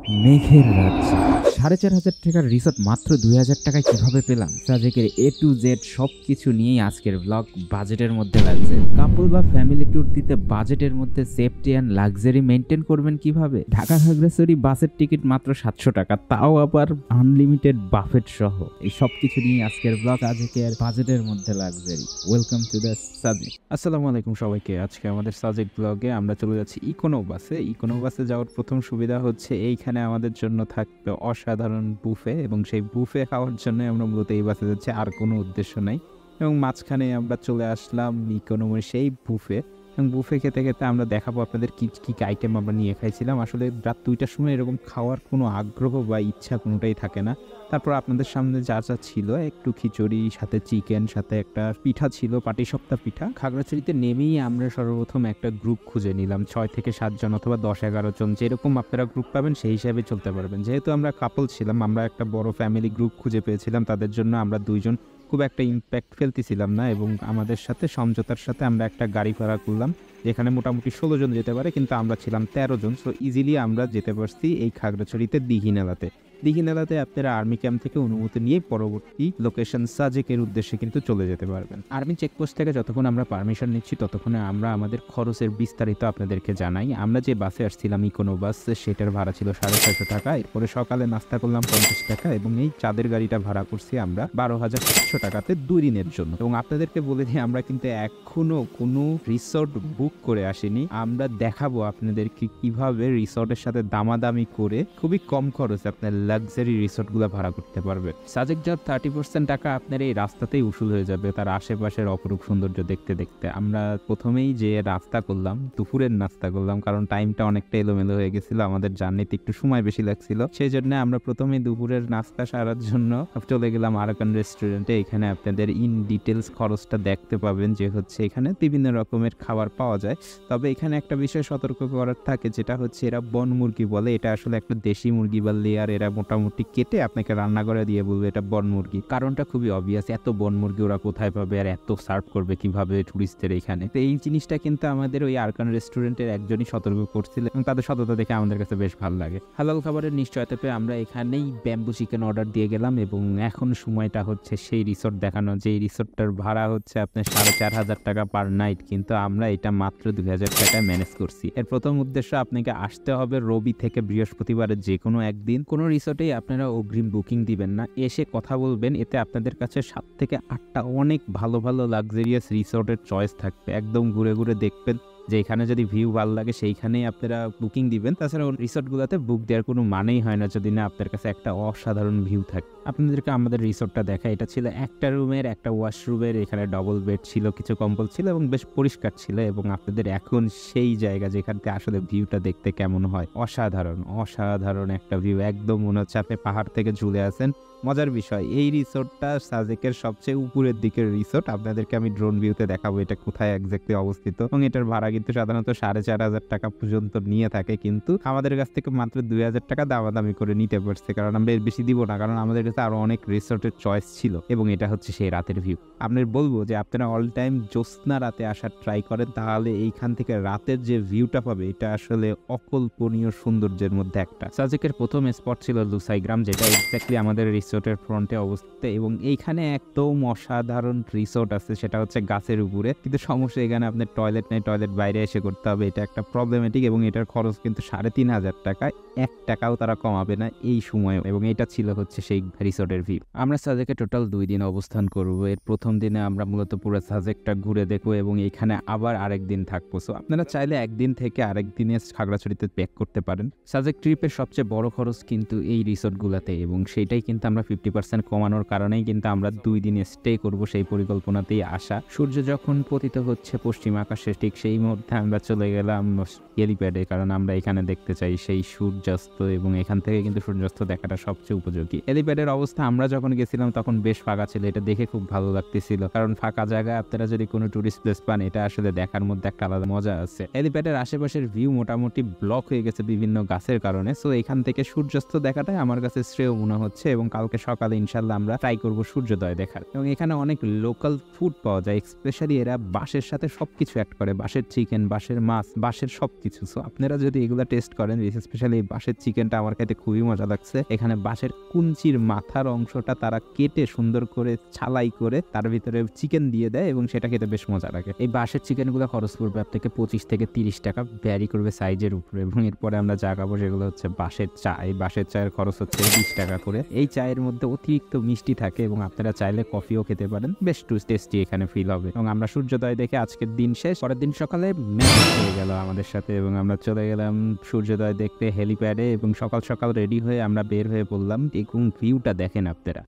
মেঘের রাজ্য ৪,৫০০ টাকার রিসোর্ট মাত্র ২,০০০ টাকায় কিভাবে পেলাম? সাজেকের এ টু জেড সবকিছু নিয়েই আজকের ব্লগ। বাজেটের মধ্যে লাগছে। কাপল বা ফ্যামিলি ট্যুর দিতে বাজেটের মধ্যে সেফটি অ্যান্ড লাক্সারি মেইনটেইন করবেন কিভাবে? ঢাকা খাগড়াছড়ি বাসের টিকিট মাত্র ৭০০ টাকা, তাও আবার আনলিমিটেড বাফেট সহ। এই সবকিছু নিয়ে আজকের ব্লগ। সাজেকের বাজেটের মধ্যে luxury. Welcome to the Sajek. আসসালামু আলাইকুম সবাইকে। আজকে আমাদের সাজেক ব্লগে আমরা চলে যাচ্ছি ইকোনো বাসে। ইকোনো বাসে যাওয়ার প্রথম সুবিধা হচ্ছে এইখানে আমাদের জন্য থাকবে অসাধারণ বুফে, এবং সেই বুফে খাওয়ার জন্য আমরা মূলত এই বাসে যাচ্ছি, আর কোনো উদ্দেশ্য নাই। এবং মাঝখানে আমরা চলে আসলাম ইকোনোমির সেই বুফে, এবং বুফে খেতে খেতে আমরা দেখাবো আপনাদের কী কী আইটেম আমরা নিয়ে খাইছিলাম। আসলে রাত ২টার সময় এরকম খাওয়ার কোনো আগ্রহ বা ইচ্ছা কোনোটাই থাকে না। তারপর আপনাদের সামনে যা যা ছিল, একটু খিচুড়ি, সাথে চিকেন, সাথে একটা পিঠা ছিল, পাটিসাপটা পিঠা। খাগড়াছড়িতে নেমেই আমরা সর্বপ্রথম একটা গ্রুপ খুঁজে নিলাম, ৬ থেকে ৭ জন অথবা ১০-১১ জন, যেরকম আপনারা গ্রুপ পাবেন সেই হিসাবে চলতে পারবেন। যেহেতু আমরা কাপল ছিলাম, আমরা একটা বড় ফ্যামিলি গ্রুপ খুঁজে পেয়েছিলাম, তাদের জন্য আমরা ২ জন খুব একটা ইম্প্যাক্ট ফেলতেছিলাম না, এবং আমাদের সাথে সমঝোতার সাথে আমরা একটা গাড়ি ভাড়া করলাম, যেখানে মোটামুটি ১৬ জন যেতে পারে, কিন্তু আমরা ছিলাম ১৩ জন। সো ইজিলি আমরা যেতে পারছি এই খাগড়াছড়িতে দীঘিনালাতে। দীঘিনালাতে আপনারা আর্মি ক্যাম্প থেকে অনুমতি নিয়ে পরবর্তী লোকেশন সাজেকের উদ্দেশ্যে কিন্তু চলে যেতে পারবেন। আর্মি চেকপোস্ট থেকে যতক্ষণ আমরা পারমিশন নিচ্ছি ততক্ষণে আমরা আমাদের খরচের বিস্তারিত আপনাদেরকে জানাই। আমরা যে বাসে আসছিলাম ইকোনো বাস, সেটার ভাড়া ছিল ৬৫০ টাকা। এরপরে সকালে নাস্তা করলাম ৫০ টাকা, এবং এই চাঁদের গাড়িটা ভাড়া করছি আমরা ১২,৭০০ টাকাতে ২ দিনের জন্য। এবং আপনাদেরকে বলে দিই, আমরা কিন্তু এখনো কোনো রিসোর্ট বুক করে আসিনি। আমরা দেখাবো আপনাদেরকে কিভাবে রিসোর্টের সাথে দামাদামি করে খুবই কম খরচে আপনার লাক্সারি রিসোর্টগুলো ভাড়া করতে পারবে। সাজেক যাওয়ার 30% টাকা আপনার এই রাস্তাতেই উসুল হয়ে যাবে, তার আশেপাশের অপরূপ সৌন্দর্য দেখতে দেখতে। আমরা প্রথমেই যে নাস্তা করলাম, দুপুরের নাস্তা করলাম, কারণ টাইমটা অনেকটা এলোমেলো হয়ে গেছিল, আমাদের জার্নিতে একটু সময় বেশি লাগছিল। সেই জন্য আমরা প্রথমেই দুপুরের নাস্তা সারার জন্য চলে গেলাম আরাকান রেস্টুরেন্টে। এখানে আপনাদের ইন ডিটেলস খরচটা দেখতে পাবেন, যে হচ্ছে এখানে বিভিন্ন রকমের খাবার পাওয়া যায়। তবে এখানে একটা বিষয় সতর্ক করার থাকে, যেটা হচ্ছে এরা বন মুরগি বলে। এটা আসলে একটা দেশি মুরগি বা লেয়ার, এরা মোটামুটি কেটে আপনাকে রান্না করে দিয়ে বলবে এটা বন মুরগি। কারণটা খুবই অবভিয়াস, এত বন মুরগি ওরা কোথায় পাবে আর এত সার্ভ করবে কিভাবে টুরিস্টদের এখানে। তো এই জিনিসটা কিন্তু আমাদের ওই আরাকান রেস্টুরেন্টের একজনই সতর্ক করছিল, এবং তাদের সততা দেখে আমাদের কাছে বেশ ভালো লাগে। হালাল খাবারের নিশ্চয়তা পেয়ে আমরা এখানেই ব্যাম্বু চিকেন অর্ডার দিয়ে গেলাম, এবং এখন সময়টা হচ্ছে সেই রিসোর্ট দেখানো, যে রিসোর্টটার ভাড়া হচ্ছে আপনার ৪,৫০০ টাকা পার নাইট, কিন্তু আমরা এটা মাত্র ২,০০০ টাকায় ম্যানেজ করছি। এর প্রথম উদ্দেশ্য, আপনাকে আসতে হবে রবি থেকে বৃহস্পতিবারের যে কোনো একদিন। কোনো রিসোর্টেই আপনারা অগ্রিম বুকিং দিবেন না, এসে কথা বলবেন। এতে আপনাদের কাছে ৭ থেকে ৮টা অনেক ভালো ভালো লাক্সারিয়াস রিসোর্টের চয়েস থাকবে। একদম ঘুরে ঘুরে দেখবেন যে এখানে যদি ভিউ ভালো লাগে সেইখানেই আপনারা বুকিং দিবেন। তাছাড়া রিসোর্টগুলোতে বুক দেওয়ার কোনো মানেই হয় না যদি না আপনার কাছে একটা অসাধারণ ভিউ থাকে। আপনাদেরকে আমাদের রিসোর্টটা দেখা, এটা ছিল একটা রুমের, একটা ওয়াশরুমের, এখানে ডবল বেড ছিল, কিছু কম্বল ছিল, এবং বেশ পরিষ্কার ছিল। এবং আপনাদের এখন সেই জায়গা যেখান থেকে আসলে ভিউটা দেখতে কেমন হয়, অসাধারণ অসাধারণ একটা ভিউ। একদম মনে হচ্ছে আপনি পাহাড় থেকে ঝুলে আছেন। মজার বিষয়, এই রিসোর্টটা সাজেকের সবচেয়ে উপরের দিকের রিসোর্ট। আপনাদেরকে আমি ড্রোন ভিউতে দেখাবো এটা কোথায় এক্স্যাক্টলি অবস্থিত, এবং এটার ভাড়া কিন্তু সাধারণত ৪,৫০০ টাকা পর্যন্ত নিয়ে থাকে, কিন্তু আমাদের কাছ থেকে মাত্র ২,০০০ টাকা দামাদামি করে নিতে পারছে, কারণ আমরা এর বেশি দিব না, কারণ আমাদের কাছে আরো অনেক রিসোর্টের চয়েস ছিল। এবং এটা হচ্ছে সেই রাতের ভিউ। আপনাদের বলবো যে আপনারা অল টাইম জ্যোৎস্না রাতে আসার ট্রাই করেন, তাহলে এইখান থেকে রাতের যে ভিউটা পাবে এটা আসলে অকল্পনীয় সৌন্দর্যের মধ্যে একটা। সাজেকের প্রথম স্পট ছিল লুসাই গ্রাম, যেটা এক্স্যাক্টলি আমাদের রিসোর্টের ফ্রন্টে অবস্থিত, এবং এইখানে একদম অসাধারণ রিসোর্ট আছে, সেটা হচ্ছে গাছের উপরে। কিন্তু সমস্যা, এখানে আপনার টয়লেট নেই, টয়লেট বাইরে এসে করতে হবে, এটা একটা প্রবলেমেটিক। এবং এটার খরচ কিন্তু ৩,৫০০ টাকা, ১ টাকাও তারা কমাবে না এই সময়। এবং এটা ছিল হচ্ছে সেই রিসোর্টের ভিউ। আমরা সাজেকে টোটাল ২ দিন অবস্থান করব। এর প্রথম দিনে আমরা মূলত পুরো সাজেকটা ঘুরে দেখবো, এবং এখানে আবার আরেক দিন থাকবো। সো আপনারা চাইলে একদিন থেকে আরেক দিনে খাগড়াছড়িতে প্যাক করতে পারেন। সাজেক ট্রিপের সবচেয়ে বড় খরচ কিন্তু এই রিসোর্টগুলোতে, এবং সেটাই কিন্তু আমরা 50% কমানোর কারণেই কিন্তু আমরা 2 দিন স্টে করব, সেই পরিকল্পনাতেই আসা। সূর্য যখন পতিত হচ্ছে পশ্চিম আকাশে, ঠিক সেই মুহূর্তে আমরা চলে গেলাম হেলিপ্যাডে, কারণ আমরা এখানে দেখতে চাই সেই সূর্যাস্ত, এবং এখান থেকে কিন্তু সূর্যাস্ত দেখাটা সবচেয়ে উপযোগী। হেলিপ্যাডের অবস্থা আমরা যখন গেছিলাম তখন বেশ ফাঁকা ছিল, এটা দেখে খুব ভালো লাগতেছিল, কারণ ফাঁকা জায়গায় আপনারা যদি কোনো টুরিস্ট প্লেস পান, এটা আসলে দেখার মধ্যে একটা আলাদা মজা আছে। হেলিপ্যাডের আশেপাশের ভিউ মোটামুটি ব্লক হয়ে গেছে বিভিন্ন গাছের কারণে, সো এখান থেকে সূর্যাস্ত দেখাটাই আমার কাছে শ্রেয় মনে হচ্ছে। এবং কাল কালকে সকালে ইনশাল্লাহ আমরা ট্রাই করব সূর্যোদয় দেখার। এবং এখানে অনেক লোকাল ফুড পাওয়া যায়, স্পেশালি এরা বাঁশের সাথে সবকিছু অ্যাড করে, বাঁশের চিকেন, বাঁশের মাছ, বাঁশের সবকিছু। সো আপনারা যদি এগুলো টেস্ট করেন, স্পেশালি এই বাঁশের চিকেনটা আমার খেতে খুবই মজা লাগছে। এখানে বাঁশের কুঞ্চির মাথার অংশটা তারা কেটে সুন্দর করে ছালাই করে তার ভিতরে চিকেন দিয়ে দেয় এবং সেটা খেতে বেশ মজা লাগে। এই বাঁশের চিকেনগুলো খরচ পড়বে আপনাকে 25 থেকে 30 টাকা, ভ্যারি করবে সাইজের উপরে। এবং এরপরে আমরা যা খাবো সেগুলো হচ্ছে বাঁশের চা। এই বাঁশের চায়ের খরচ হচ্ছে 20 টাকা করে। এই চায়ের মধ্যে অতিরিক্ত মিষ্টি থাকে এবং আপনারা চাইলে কফিও খেতে পারেন, বেশ টেস্টি এখানে ফিল হবে। এবং আমরা সূর্যোদয় দেখে আজকের দিন শেষ। পরের দিন সকালে ম্যাচ হয়ে গেল আমাদের সাথে এবং আমরা চলে গেলাম সূর্যোদয় দেখতে হেলিপ্যাডে এবং সকাল সকাল রেডি হয়ে আমরা বের হয়ে পড়লাম। দেখুন ভিউটা দেখেন আপনারা,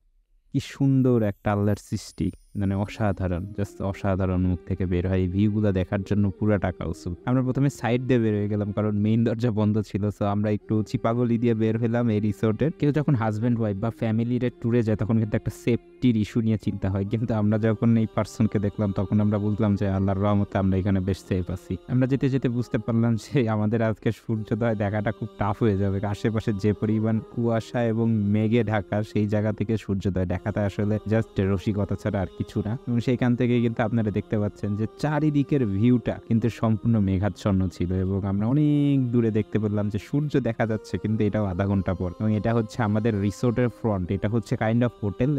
কি সুন্দর একটা আল্লাহর সৃষ্টি, মানে অসাধারণ, জাস্ট অসাধারণ। মুখ থেকে বের হয় এই ভিউগুলো দেখার জন্য পুরো টাকা উসুল। আমরা প্রথমে সাইড দিয়ে বের হয়ে গেলাম কারণ মেইন দরজা বন্ধ ছিল। সো আমরা একটু চিপাগলি দিয়ে বের হলাম এই রিসোর্টের। কেউ যখন হাজব্যান্ড ওয়াইফ বা ফ্যামিলির ট্যুরে যায় তখন কিন্তু একটা সেফটির ইস্যু নিয়ে চিন্তা হয়, কিন্তু আমরা যখন এই পার্সনকে দেখলাম তখন আমরা বুঝলাম যে আল্লাহর রহমতে আমরা এখানে বেশ সেফ আছি। আমরা যেতে যেতে বুঝতে পারলাম যে আমাদের আজকে সূর্যোদয় দেখাটা খুব টাফ হয়ে যাবে। আশেপাশে যে পরিমাণ কুয়াশা এবং মেঘে ঢাকা, সেই জায়গা থেকে সূর্যোদয় দেখাটা আসলে জাস্ট রসিকতা ছাড়া আর কিছু না। এবং সেইখান থেকে কিন্তু আপনারা দেখতে পাচ্ছেন যে চারিদিকের ভিউটা কিন্তু সম্পূর্ণ মেঘাচ্ছন্ন ছিল এবং আমরা অনেক দূরে দেখতে পেলাম যে সূর্য দেখা যাচ্ছে, কিন্তু এটাও আধা ঘন্টা পর। এবং এটা হচ্ছে আমাদের রিসোর্টের ফ্রন্ট। এটা হচ্ছে কাইন্ড অফ হোটেল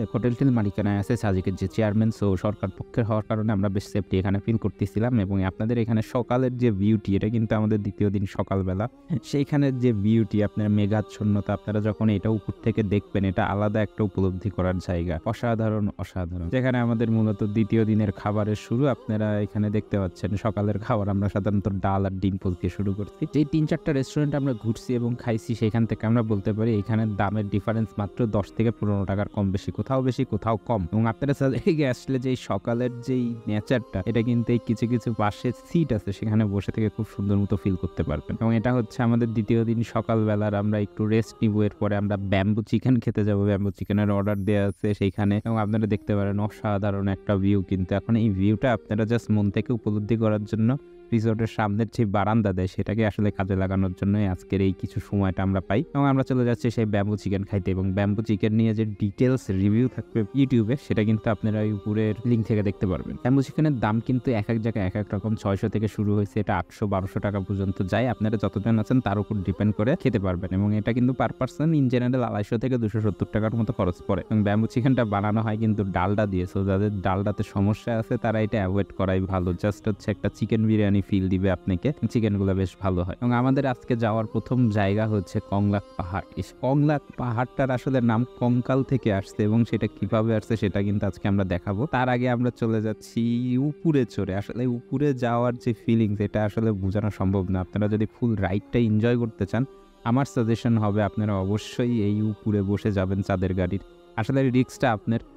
মালিকানায় আছে সাজিকের যে চেয়ারম্যান। সো সরকার পক্ষের হওয়ার কারণে আমরা বেশ সেফটি এখানে ফিল করতেছিলাম। এবং আপনাদের এখানে সকালের যে বিউটি, এটা কিন্তু আমাদের দ্বিতীয় দিন সকালবেলা, সেইখানের যে বিউটি, আপনার মেঘাচ্ছন্নতা, আপনারা যখন এটা উপর থেকে দেখবেন এটা আলাদা একটা উপলব্ধি করার জায়গা। অসাধারণ অসাধারণ। যেখানে আমাদের মূলত দ্বিতীয় দিনের খাবারের শুরু। আপনারা এখানে দেখতে পাচ্ছেন সকালের খাবার আমরা সাধারণত ডাল আর ডিম পোল দিয়ে শুরু করছি। যে 3-4টা রেস্টুরেন্ট আমরা ঘুরছি এবং খাইছি, সেখান থেকে আমরা বলতে পারি এখানে দামের ডিফারেন্স মাত্র 10 থেকে 15 টাকার কম বেশি, কোথাও বেশি কোথাও কম। এবং আপনারা সাজেকে আসলে যে সকালের যেই নেচারটা, এটা কিন্তু এই কিছু কিছু পাশে সিট আছে, সেখানে বসে থেকে খুব সুন্দর মতো ফিল করতে পারবেন। এবং এটা হচ্ছে আমাদের দ্বিতীয় দিন সকালবেলার। আমরা একটু রেস্ট নিব, এরপরে আমরা ব্যাম্বু চিকেন খেতে যাবো। ব্যাম্বু চিকেনের অর্ডার দেওয়া আছে সেইখানে। এবং আপনারা দেখতে পারেন অসাধারণ একটা ভিউ। কিন্তু এখন এই ভিউটা আপনারা জাস্ট মন থেকে উপলব্ধি করার জন্য রিসোর্টের সামনের যে বারান্দা দেয় সেটাকে আসলে কাজে লাগানোর জন্য আজকের এই কিছু সময়টা আমরা পাই। এবং আমরা চলে যাচ্ছি সেই ব্যাম্বু চিকেন খাইতে। এবং ব্যাম্বু চিকেন নিয়ে যে ডিটেলস রিভিউ থাকবে ইউটিউবে, সেটা কিন্তু আপনারা এই উপরের লিঙ্ক থেকে দেখতে পারবেন। ব্যাম্বু চিকেনের দাম কিন্তু এক এক জায়গায় এক এক রকম। 600 থেকে শুরু হয়েছে, এটা 800-1200 টাকা পর্যন্ত যায়। আপনারা যতজন আছেন তার উপর ডিপেন্ড করে খেতে পারবেন। এবং এটা কিন্তু পার পার্সন ইন জেনারেল 250 থেকে 270 টাকার মতো খরচ পড়ে। এবং ব্যাম্বু চিকেনটা বানানো হয় কিন্তু ডালডা দিয়ে। সো যাদের ডালডাতে সমস্যা আছে তারা এটা অ্যাভয়েড করাই ভালো। জাস্ট হচ্ছে একটা চিকেন বিরিয়ানি ফিল দিবে আপনাকে। চিকেনগুলো বেশ ভালো হয়। এবং আমাদের আজকে যাওয়ার প্রথম জায়গা হচ্ছে কংলাক পাহাড়। এই কংলাক পাহাড়টার আসলে নাম কঙ্কাল থেকে আসছে এবং সেটা কিভাবে আসছে সেটা কিন্তু আজকে আমরা দেখাবো। তার আগে আমরা চলে যাচ্ছি উপরে চড়ে। আসলে উপরে যাওয়ার যে ফিলিংস, এটা আসলে বোঝানো সম্ভব না। আপনারা যদি ফুল রাইডটা এনজয় করতে চান, আমার সাজেশন হবে আপনারা অবশ্যই এই উপরে বসে যাবেন চাঁদের গাড়ির। আসলে রিস্কটা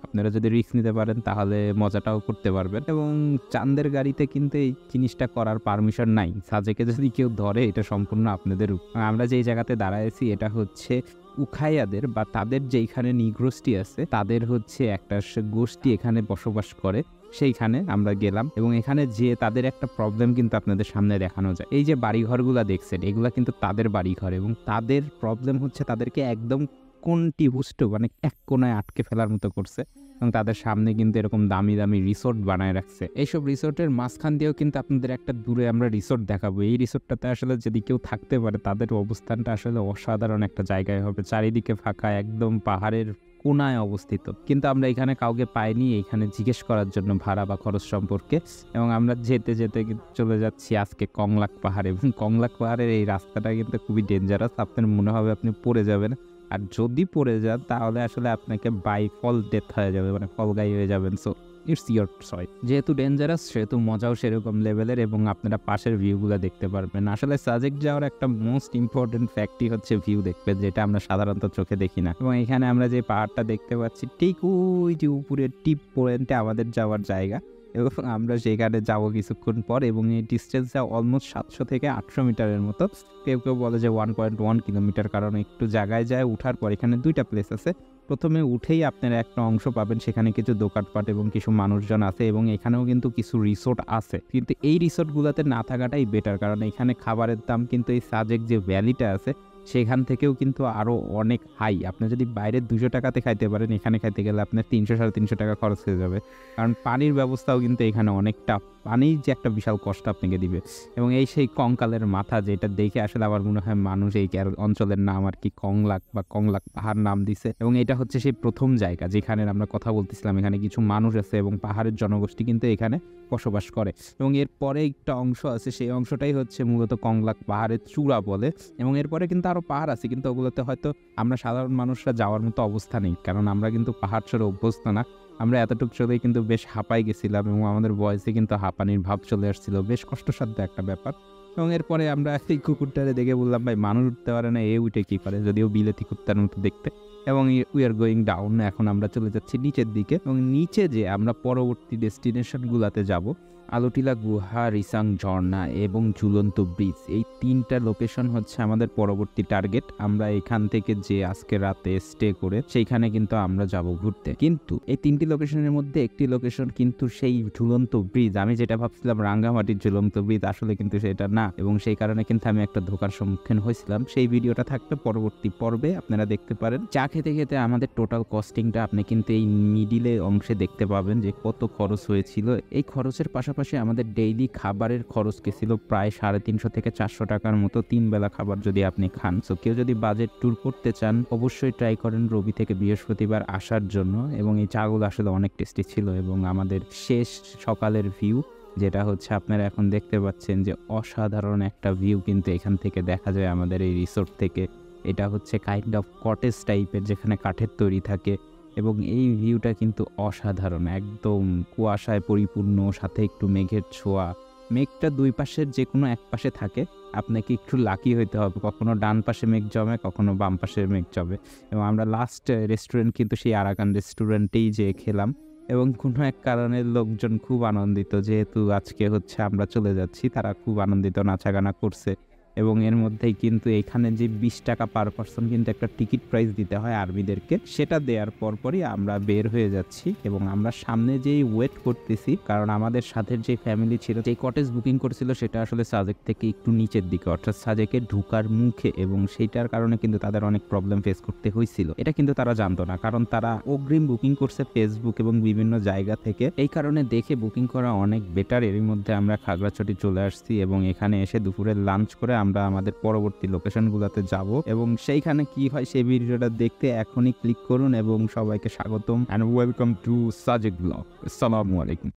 আপনারা যদি রিস্ক নিতে পারেন তাহলে মজাটাও করতে পারবেন। এবং চাঁদের গাড়িতে কিন্তু এই জিনিসটা করার পারমিশন নাই। সাজেকে যদি কেউ ধরে, এটা সম্পূর্ণ আপনাদের। আমরা যেই জায়গাতে দাঁড়াইছি এটা হচ্ছে উখাইয়াদের বা তাদের যেইখানে নিগ্রোষ্ঠী আছে, তাদের হচ্ছে একটা গোষ্ঠী এখানে বসবাস করে। সেইখানে আমরা গেলাম এবং এখানে যে তাদের একটা প্রবলেম কিন্তু আপনাদের সামনে দেখানো যায়। এই যে বাড়িঘরগুলা দেখছেন, এগুলা কিন্তু তাদের বাড়িঘর এবং তাদের প্রবলেম হচ্ছে তাদেরকে একদম কোনটি হুষ্ট মানে এক কোনায় আটকে ফেলার মতো করছে। এবং তাদের সামনে কিন্তু এরকম দামি দামি রিসোর্ট বানায় রাখছে। এইসব রিসোর্টের মাঝখান দিয়েও কিন্তু আপনাদের একটা দূরে আমরা রিসোর্ট দেখাবো। এই রিসোর্টটাতে আসলে যদি কেউ থাকতে পারে, তাদের অবস্থানটা আসলে অসাধারণ একটা জায়গায় হবে। চারিদিকে ফাঁকা, একদম পাহাড়ের কোনায় অবস্থিত। কিন্তু আমরা এখানে কাউকে পাইনি এখানে জিজ্ঞেস করার জন্য ভাড়া বা খরচ সম্পর্কে। এবং আমরা যেতে যেতে চলে যাচ্ছি আজকে কংলাক পাহাড়ে। এবং কংলাক পাহাড়ের এই রাস্তাটা কিন্তু খুবই ডেঞ্জারাস। আপনার মনে হবে আপনি পড়ে যাবেন, আর যদি পড়ে যান তাহলে আসলে আপনাকে বাই ফল ডেথ হয়ে যাবে, মানে ফলগাই হয়ে যাবেন। So it's your choice. যেহেতু ডেঞ্জারাস সেহেতু মজাও সেরকম লেভেলের এবং আপনারা পাশের ভিউগুলো দেখতে পারবেন। আসলে সাজেক যাওয়ার একটা মোস্ট ইম্পর্টেন্ট ফ্যাক্টই হচ্ছে ভিউ দেখবেন, যেটা আমরা সাধারণত চোখে দেখি না। এবং এখানে আমরা যে পাহাড়টা দেখতে পাচ্ছি, ঠিক ওই যে উপরের টিপ পয়েন্টে আমাদের যাওয়ার জায়গা। এবং আমরা সেখানে যাবো কিছুক্ষণ পর। এবং এই ডিস্টেন্সটা অলমোস্ট 700 থেকে 800 মিটারের মতো। কেউ কেউ বলে যে 1.1 কিলোমিটার, কারণ একটু জায়গায় যায় উঠার পর এখানে 2টা প্লেস আছে। প্রথমে উঠেই আপনারা একটা অংশ পাবেন, সেখানে কিছু দোকানপাট এবং কিছু মানুষজন আছে এবং এখানেও কিন্তু কিছু রিসোর্ট আছে। কিন্তু এই রিসোর্টগুলোতে না থাকাটাই বেটার, কারণ এখানে খাবারের দাম কিন্তু এই সাজেক যে ভ্যালিটা আছে সেখান থেকেও কিন্তু আরও অনেক হাই। আপনি যদি বাইরে 200 টাকাতে খাইতে পারেন, এখানে খাইতে গেলে আপনার 300-350 টাকা খরচ হয়ে যাবে। কারণ পানির ব্যবস্থাও কিন্তু এখানে অনেক টাফ। পানির যে একটা বিশাল কষ্ট আপনাকে দিবে, এবং এই সেই কঙ্কালের মাথা, যেটা দেখে আসলে আমার মনে হয় মানুষ এই অঞ্চলের নাম আর কি কংলাক বা কংলাক পাহাড় নাম দিছে। এবং এটা হচ্ছে সেই প্রথম জায়গা যেখানে আমরা কথা বলতেছিলাম, এখানে কিছু মানুষ আছে এবং পাহাড়ের জনগোষ্ঠী কিন্তু এখানে বসবাস করে। এবং এরপরে একটা অংশ আছে, সেই অংশটাই হচ্ছে মূলত কংলাক পাহাড়ের চূড়া বলে। এবং এরপরে কিন্তু আরও পাহাড় আছে, কিন্তু ওগুলোতে হয়তো আমরা সাধারণ মানুষরা যাওয়ার মতো অবস্থা নেই, কারণ আমরা কিন্তু পাহাড় চড়ে অভ্যস্ত না। আমরা এতটুকু চলেই কিন্তু বেশ হাঁপাই গেছিলাম এবং আমাদের বয়সে কিন্তু হাঁপানির ভাব চলে আসছিল, বেশ কষ্টসাধ্য একটা ব্যাপার। এবং এরপরে আমরা এই কুকুরটারে দেখে বললাম, ভাই মানুষ উঠতে পারে না, এ উঠে কী পারে, যদিও বিলেতি কুত্তার মতো দেখতে। এবং উই আর গোয়িং ডাউন, এখন আমরা চলে যাচ্ছি নিচের দিকে। এবং নিচে যে আমরা পরবর্তী ডেস্টিনেশনগুলোতে যাব, আলোটিলা গুহা, রিসাং ঝর্ণা এবং ঝুলন্ত ব্রিজ, এই 3টা লোকেশন হচ্ছে আমাদের পরবর্তী টার্গেট। আমরা এখান থেকে যে আজকে রাতে স্টে করে সেইখানে কিন্তু আমরা যাব ঘুরতে। কিন্তু এই 3টি লোকেশনের মধ্যে একটি লোকেশন কিন্তু সেই ঝুলন্ত ব্রিজ। আমি যেটা ভাবছিলাম রাঙ্গামাটির ঝুলন্ত ব্রিজ, আসলে কিন্তু সেটা না, এবং সেই কারণে কিন্তু আমি একটা ধোঁকার সম্মুখীন হয়েছিলাম। সেই ভিডিওটা থাকবে পরবর্তী পর্বে, আপনারা দেখতে পারেন। চা খেতে খেতে আমাদের টোটাল কস্টিংটা আপনি কিন্তু এই মিডিলে অংশে দেখতে পাবেন যে কত খরচ হয়েছিল। এই খরচের পাশাপাশি আমাদের ডেইলি খাবারের খরচ গেছিল প্রায় 350 থেকে 400 টাকার মতো, 3 বেলা খাবার যদি আপনি খান। সো কেউ যদি বাজেট ট্যুর করতে চান অবশ্যই ট্রাই করেন রবি থেকে বৃহস্পতিবার আসার জন্য। এবং এই চাগুলো আসলে অনেক টেস্টি ছিল। এবং আমাদের শেষ সকালের ভিউ, যেটা হচ্ছে আপনারা এখন দেখতে পাচ্ছেন যে অসাধারণ একটা ভিউ কিন্তু এখান থেকে দেখা যায় আমাদের এই রিসোর্ট থেকে। এটা হচ্ছে কাইন্ড অফ কটেজ টাইপের, যেখানে কাঠের তৈরি থাকে। এবং এই ভিউটা কিন্তু অসাধারণ, একদম কুয়াশায় পরিপূর্ণ, সাথে একটু মেঘের ছোঁয়া। মেঘটা দুই পাশের যে কোনো এক পাশে থাকে, আপনাকে একটু লাকি হইতে হবে, কখনো ডান পাশে মেঘ জমে, কখনো বাম পাশে মেঘ জমে। এবং আমরা লাস্ট রেস্টুরেন্ট কিন্তু সেই আরাকান রেস্টুরেন্টেই যেয়ে খেলাম। এবং কোনো এক কারণে লোকজন খুব আনন্দিত, যেহেতু আজকে হচ্ছে আমরা চলে যাচ্ছি, তারা খুব আনন্দিত, নাচাগানা করছে। এবং এর মধ্যেই কিন্তু এখানে যে 20 টাকা পার পার্সন কিন্তু একটা টিকিট প্রাইস দিতে হয় আর্মিদেরকে, সেটা দেওয়ার পরপরই আমরা বের হয়ে যাচ্ছি। এবং আমরা সামনে যেই ওয়েট করতেছি, কারণ আমাদের সাথে যে ফ্যামিলি ছিল, যে কটেজ বুকিং করেছিল, সেটা আসলে সাজেক থেকে একটু নিচের দিকে, অর্থাৎ সাজেকে ঢুকার মুখে। এবং সেইটার কারণে কিন্তু তাদের অনেক প্রবলেম ফেস করতে হয়েছিল। এটা কিন্তু তারা জানতো না, কারণ তারা অগ্রিম বুকিং করছে ফেসবুক এবং বিভিন্ন জায়গা থেকে। এই কারণে দেখে বুকিং করা অনেক বেটার। এর মধ্যে আমরা খাগড়াছড়ি চলে আসছি এবং এখানে এসে দুপুরে লাঞ্চ করে আমরা আমাদের পরবর্তী লোকেশনগুলোতে যাব। এবং সেইখানে কি হয় সেই ভিডিওটা দেখতে এখনই ক্লিক করুন। এবং সবাইকে স্বাগতম and welcome to Sajek blog. আসসালামু আলাইকুম।